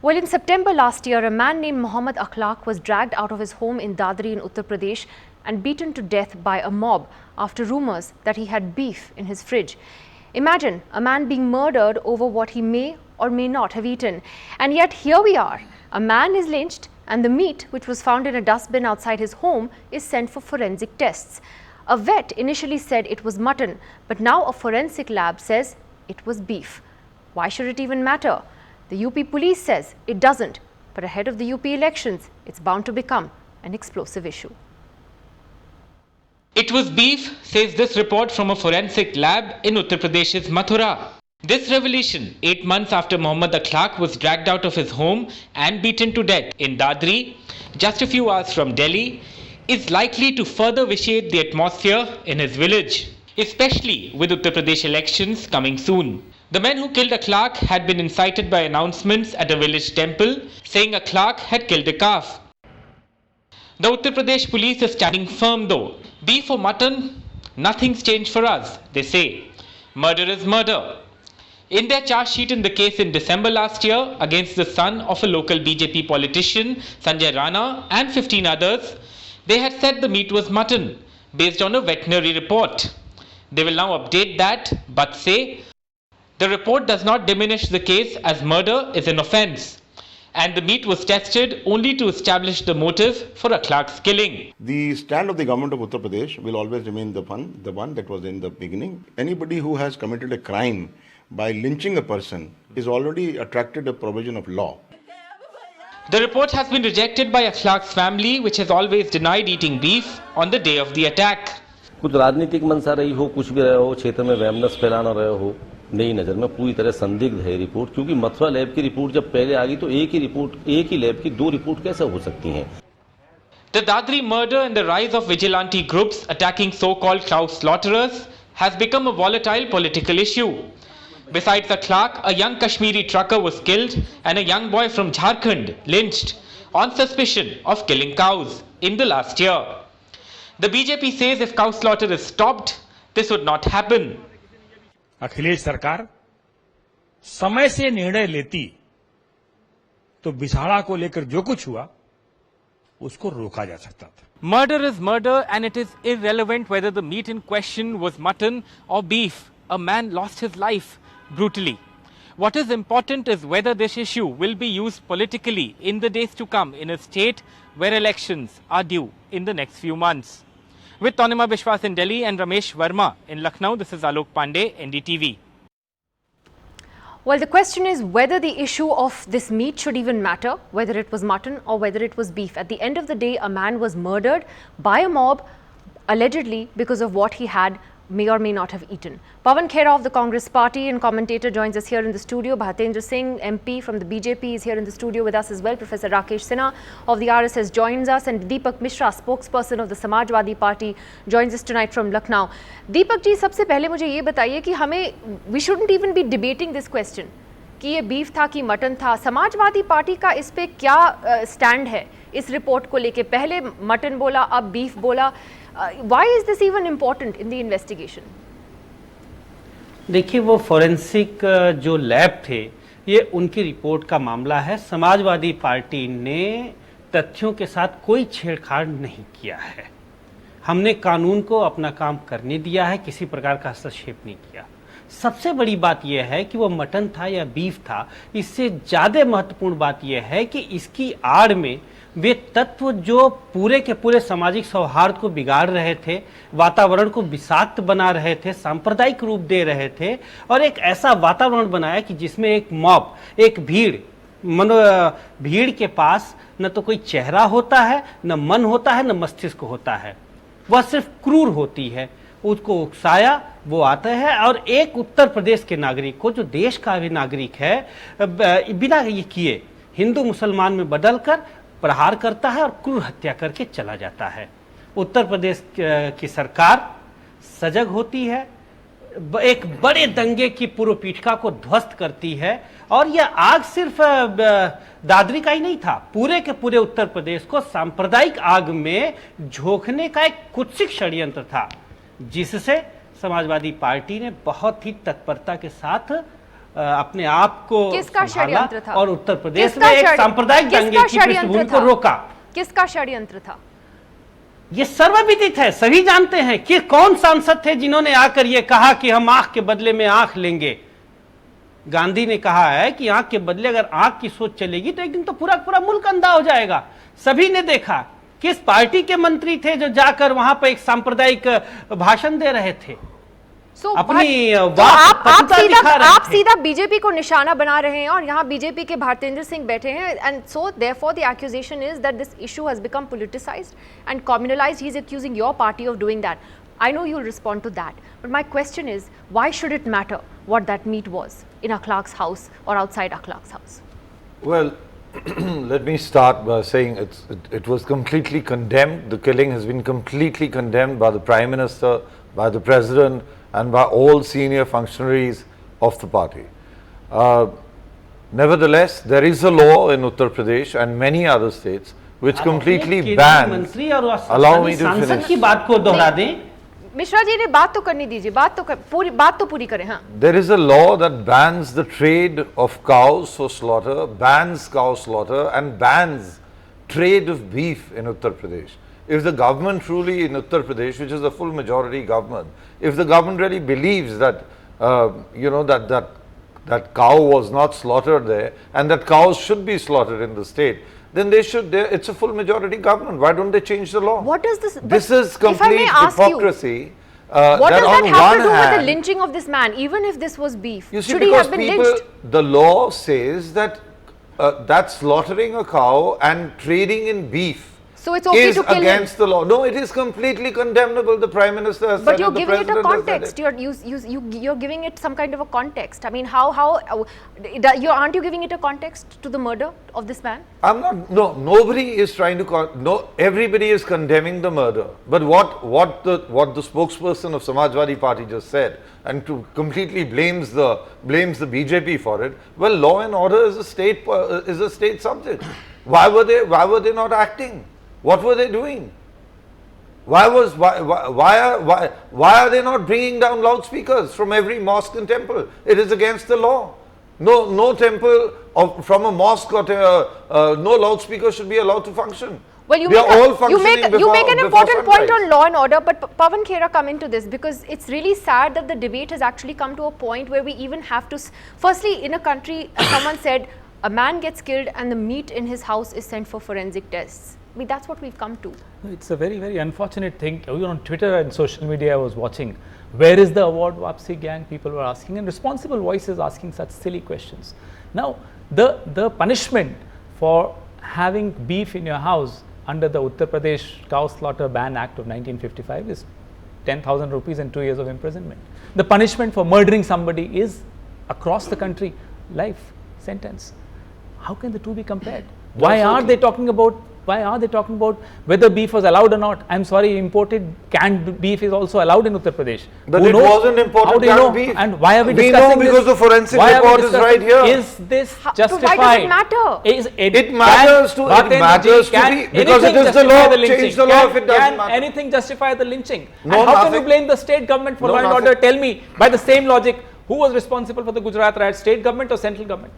Well, in September last year, a man named Mohammad Akhlaq was dragged out of his home in Dadri in Uttar Pradesh and beaten to death by a mob after rumors that he had beef in his fridge. Imagine a man being murdered over what he may or may not have eaten. And yet here we are. A man is lynched and the meat, which was found in a dustbin outside his home, is sent for forensic tests. A vet initially said it was mutton, but now a forensic lab says it was beef. Why should it even matter? The UP police says it doesn't, but ahead of the UP elections, it's bound to become an explosive issue. It was beef, says this report from a forensic lab in Uttar Pradesh's Mathura. This revelation, 8 months after Mohammad Akhlaq was dragged out of his home and beaten to death in Dadri, just a few hours from Delhi, is likely to further vitiate the atmosphere in his village, especially with Uttar Pradesh elections coming soon. The men who killed Akhlaq had been incited by announcements at a village temple saying Akhlaq had killed a calf. The Uttar Pradesh police is standing firm though. Beef or mutton, nothing's changed for us, they say. Murder is murder. In their charge sheet in the case in December last year against the son of a local BJP politician, Sanjay Rana, and 15 others, they had said the meat was mutton based on a veterinary report. They will now update that but say the report does not diminish the case as murder is an offence, and the meat was tested only to establish the motive for Akhlaq's killing. The stand of the government of Uttar Pradesh will always remain the one that was in the beginning. Anybody who has committed a crime by lynching a person is already attracted a provision of law. The report has been rejected by Akhlaq's family, which has always denied eating beef on the day of the attack. कुछ राजनीतिक मंशा रही हो, कुछ भी रहे हो, क्षेत्र में वहमनस फैलाना रहे हो, नई नजर में पूरी तरह संदिग्ध है रिपोर्ट, क्योंकि मथुरा लैब की रिपोर्ट जब पहले आ गई तो एक ही लैब की 2 रिपोर्ट कैसे हो सकती हैं? The Dadri murder and the rise of vigilante groups attacking so-called cow slaughterers has become a volatile political issue. Besides Akhlaq, a young Kashmiri trucker was killed and a young boy from Jharkhand lynched on suspicion of killing cows in the last year. The BJP says if cow slaughter is stopped, this would not happen. Akhilesh सरकार समय से निर्णय लेती तो बिसाड़ा को लेकर जो कुछ हुआ उसको रोका जा सकता था. Murder is murder and it is irrelevant whether the meat in question was mutton or beef. A man lost his life brutally. What is important is whether this issue will be used politically in the days to come in a state where elections are due in the next few months. With Tanima Bishwas in Delhi and Ramesh Verma in Lucknow, this is Alok Pandey, NDTV. Well, the question is whether the issue of this meat should even matter, whether it was mutton or whether it was beef. At the end of the day, a man was murdered by a mob, allegedly because of what he had may or may not have eaten. Pawan Khera of the Congress party and commentator joins us here in the studio. Bhatendra Singh, MP from the BJP, is here in the studio with us as well. Professor Rakesh Sinha of the RSS joins us, and Deepak Mishra, spokesperson of the Samajwadi Party, joins us tonight from Lucknow. Deepak ji, सबसे पहले मुझे ये बताइए कि हमें we shouldn't even be debating this question कि ये beef था कि मटन था. समाजवादी पार्टी का इस पे क्या स्टैंड है इस रिपोर्ट को लेके? पहले मटन बोला, अब बीफ बोला. Why is this even important in the investigation? देखिए, वो फोरेंसिक जो लैब थे, ये उनकी रिपोर्ट का मामला है. समाजवादी पार्टी ने तथ्यों के साथ कोई छेड़छाड़ नहीं किया है. हमने कानून को अपना काम करने दिया है, किसी प्रकार का हस्तक्षेप नहीं किया. सबसे बड़ी बात यह है कि वो मटन था या बीफ था, इससे ज़्यादा महत्वपूर्ण बात यह है कि इसकी आड़ में वे तत्व जो पूरे के पूरे सामाजिक सौहार्द को बिगाड़ रहे थे, वातावरण को विषाक्त बना रहे थे, सांप्रदायिक रूप दे रहे थे और एक ऐसा वातावरण बनाया कि जिसमें एक मॉब, एक भीड़ के पास न तो कोई चेहरा होता है, न मन होता है, न मस्तिष्क होता है. वह सिर्फ क्रूर होती है. उसको उकसाया, वो आता है और एक उत्तर प्रदेश के नागरिक को, जो देश का भी नागरिक है, बिना ये किए हिंदू मुसलमान में बदलकर प्रहार करता है और क्रूर हत्या करके चला जाता है. उत्तर प्रदेश की सरकार सजग होती है, एक बड़े दंगे की पूर्व पीठिका को ध्वस्त करती है और यह आग सिर्फ दादरी का ही नहीं था, पूरे के पूरे उत्तर प्रदेश को सांप्रदायिक आग में झोंकने का एक कुत्सित षड्यंत्र था, जिससे समाजवादी पार्टी ने बहुत ही तत्परता के साथ अपने आप को किसका संभाला षड्यंत्र था? और उत्तर प्रदेश किसका में एक षड्य- सांप्रदायिक किसका दंगे की षड्यंत्र पृष्ठभूमि था? को रोका। किसका षड्यंत्र था? ये सर्वविदित है, सभी जानते हैं कि कौन सांसद थे जिन्होंने आकर ये कहा कि हम आंख के बदले में आंख लेंगे। गांधी ने कहा है कि आंख के बदले अगर आंख की सोच चलेगी तो एक दिन तो पूरा पूरा मुल्क अंधा हो जाएगा। सभी ने देखा किस पार्टी के मंत्री थे जो जाकर वहां पर एक सांप्रदायिक भाषण दे रहे थे। अपनी तो आप सीधा बीजेपी को निशाना बना रहे हैं और यहाँ बीजेपी के भारतेंद्र सिंह बैठे हैं and so therefore the accusation is that this issue has become politicized and communalized. He is accusing your party of doing that. I know you'll respond to that, but my question is, why should it matter what that meat was in Akhlaq's house or outside Akhlaq's house? Well, let me start by saying it was completely condemned. The killing has been completely condemned by the Prime Minister, by the President, and by all senior functionaries of the party. Nevertheless, there is a law in Uttar Pradesh and many other states which completely bans. Allow me to finish. की बात को दोहरा दें। मिश्रा जी ने बात तो करनी दीजिए, बात तो पूरी करें। हाँ, There is a law that bans the trade of cows for slaughter, bans cow slaughter, and bans trade of beef in Uttar Pradesh. If the government truly in Uttar Pradesh, which is a full majority government, if the government really believes that that cow was not slaughtered there and that cows should be slaughtered in the state, then they should. It's a full majority government. Why don't they change the law? what does this? This is complete hypocrisy. What does that have to do with the hand, lynching of this man? Even if this was beef, you see, should he because have been people, lynched? the law says that that slaughtering a cow and trading in beef So it's okay is to kill him. against the law. No, it is completely condemnable. The Prime Minister has But said you're it, the giving it a President has said context. it. You're giving it some kind of a context. I mean, aren't you giving it a context to the murder of this man? I'm not. No, nobody is trying to. No, everybody is condemning the murder. But what the spokesperson of Samajwadi Party just said, and to completely blames the BJP for it. Well, law and order is a state subject. Why were they not acting? What were they doing? Why are they not bringing down loudspeakers from every mosque and temple? It is against the law. No temple from a mosque or no loudspeaker should be allowed to function. Well, you make an important point on law and order, but Pawan Khera, come into this because it's really sad that the debate has actually come to a point where we even have to. Firstly, in a country, someone said a man gets killed and the meat in his house is sent for forensic tests. I mean, that's what we've come to. It's a very, very unfortunate thing. Even on Twitter and social media, I was watching, where is the award Wapsi gang? People were asking, and responsible voices asking such silly questions. Now, the punishment for having beef in your house under the Uttar Pradesh Cow Slaughter Ban Act of 1955 is 10,000 rupees and 2 years of imprisonment. The punishment for murdering somebody is across the country life sentence. How can the two be compared? Why are they talking about whether beef was allowed or not? I'm sorry, imported canned beef is also allowed in Uttar Pradesh. But it wasn't imported canned beef. And why are we discussing discussing this? Because the forensic report is right here. Is this justified? Why does it matter? It matters to be because it is the law. Change the law if it doesn't matter. Can anything justify the lynching? No, and how can nothing. you blame the state government for law and order? Tell me, by the same logic, who was responsible for the Gujarat riot? State government or central government?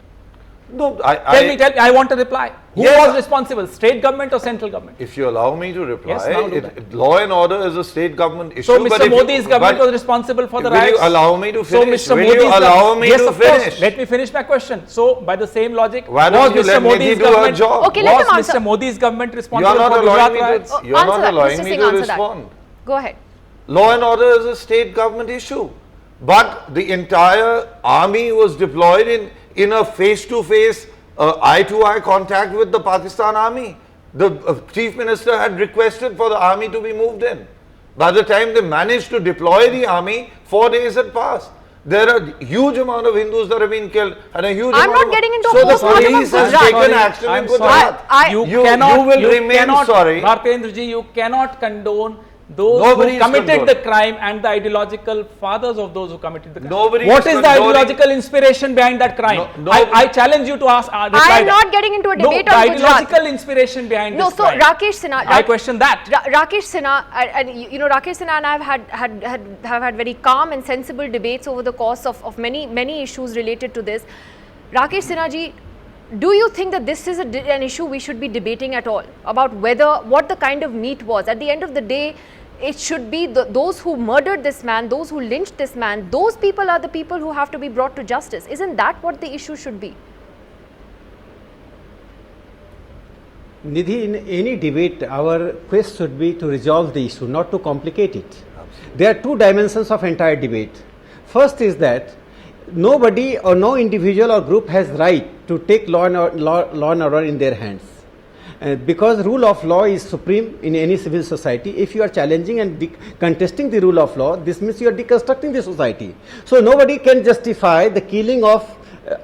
No, Tell me, I want a reply. Who was responsible, state government or central government? If you allow me to reply, Yes, now do that. law and order is a state government issue. So Mr. Modi's government was responsible for the will riots. You allow me to finish? So Mr. Will Modi's you allow me yes, to of finish? Course. Let me finish my question. So by the same logic, why don't you Mr. let Modi's me do her job? Okay, let him was answer. Mr. Modi's government You responsible are not for allowing Gujarat me riots? to. You are not allowing Mr. me Singh, to answer that. respond. Go ahead. Law and order is a state government issue, but the entire army was deployed in a face-to-face, eye-to-eye contact with the Pakistan army. The chief minister had requested for the army to be moved in. By the time they managed to deploy the army, 4 days had passed. There are a huge amount of Hindus that have been killed, and a huge. I'm amount not getting into so a the postmortem of police has Gujarat. taken action in Gujarat. You will remain sorry. Bhartendra ji, you cannot condone those Nobody who is committed the condoning. crime and the ideological fathers of those who committed the crime. Nobody What is is the condoning- ideological inspiration behind that crime? I challenge you to ask. I am not getting into a debate no, on the Gujarat. ideological inspiration behind No, this so crime. Rakesh Sinha. I question that. Rakesh Sinha, and you know, Rakesh Sinha and I have had very calm and sensible debates over the course of many issues related to this. Rakesh Sinha ji, do you think that this is an issue we should be debating at all, about what the kind of meat was? At the end of the day, it should be those who murdered this man, those who lynched this man, those people are the people who have to be brought to justice. Isn't that what the issue should be? Nidhi, in any debate, our quest should be to resolve the issue, not to complicate it. There are two dimensions of entire debate. First is that nobody or no individual or group has right to take law and order in their hands. Because rule of law is supreme in any civil society. If you are challenging and contesting the rule of law, this means you are deconstructing the society. So nobody can justify the killing of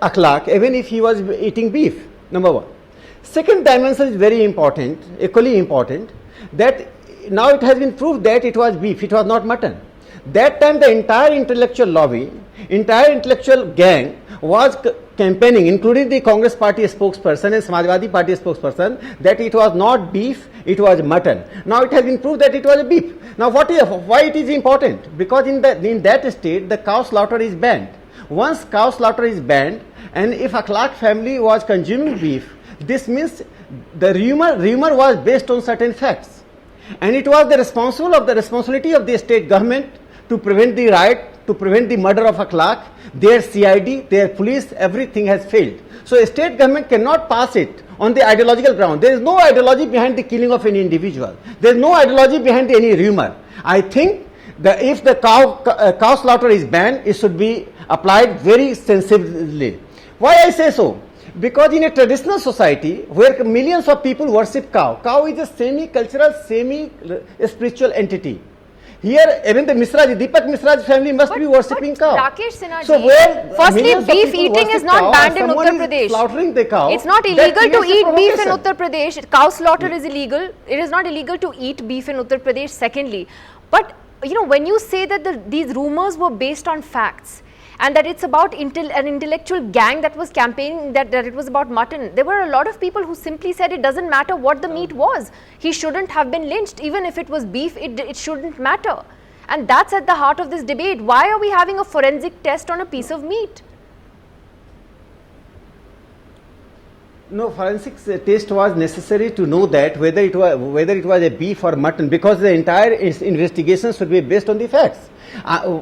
Akhlaq even if he was eating beef, number one. Second dimension is very important, equally important, that now it has been proved that it was beef, it was not mutton. That time the entire intellectual lobby, entire intellectual gang was campaigning, including the Congress party spokesperson and Samajwadi party spokesperson, that it was not beef, it was mutton. Now it has been proved that it was a beef. Now why it is important? Because in that state the cow slaughter is banned. Once cow slaughter is banned, and if Akhlaq family was consuming beef, this means the rumor was based on certain facts, and it was the responsibility of the state government to prevent the riot, to prevent the murder of Akhlaq. Their CID, their police, everything has failed. So a state government cannot pass it on the ideological ground. There is no ideology behind the killing of any individual. There is no ideology behind any rumor. I think that if the cow slaughter is banned, it should be applied very sensibly. Why I say so? Because in a traditional society where millions of people worship cow is a semi-cultural, semi-spiritual entity. Here, even the Deepak Misra's family must be worshipping cow. Rakesh Sinha So ji, where firstly, millions of beef people eating is worship not cow banned in and Uttar someone is Pradesh. slaughtering the cow, It's not that illegal to creates a eat beef in provocation. Uttar Pradesh. Cow slaughter is illegal. It is not illegal to eat beef in Uttar Pradesh, secondly. But, you know, when you say that these rumors were based on facts, and that it's about an intellectual gang that was campaigning that it was about mutton, there were a lot of people who simply said it doesn't matter what the meat was. He shouldn't have been lynched. Even if it was beef, it shouldn't matter. And that's at the heart of this debate. Why are we having a forensic test on a piece of meat? No, forensics test was necessary to know that whether it was a beef or mutton, because the entire investigation should be based on the facts.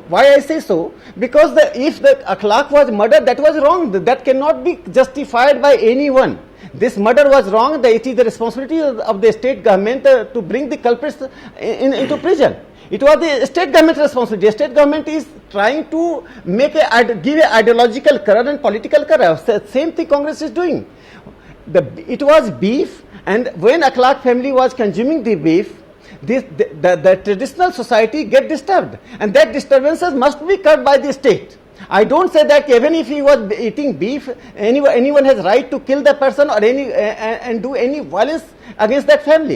Why I say so? Because if the Akhlaq was murdered, that was wrong. That cannot be justified by anyone. This murder was wrong. It is the responsibility of the state government to bring the culprits into prison. It was the state government's responsibility. The state government is trying to give an ideological color and political color. Same thing Congress is doing. It was beef, and when Akhlaq family was consuming the beef, the traditional society get disturbed, and that disturbances must be curbed by the state. I don't say that even if he was eating beef, anyone has right to kill the person or and do any violence against that family.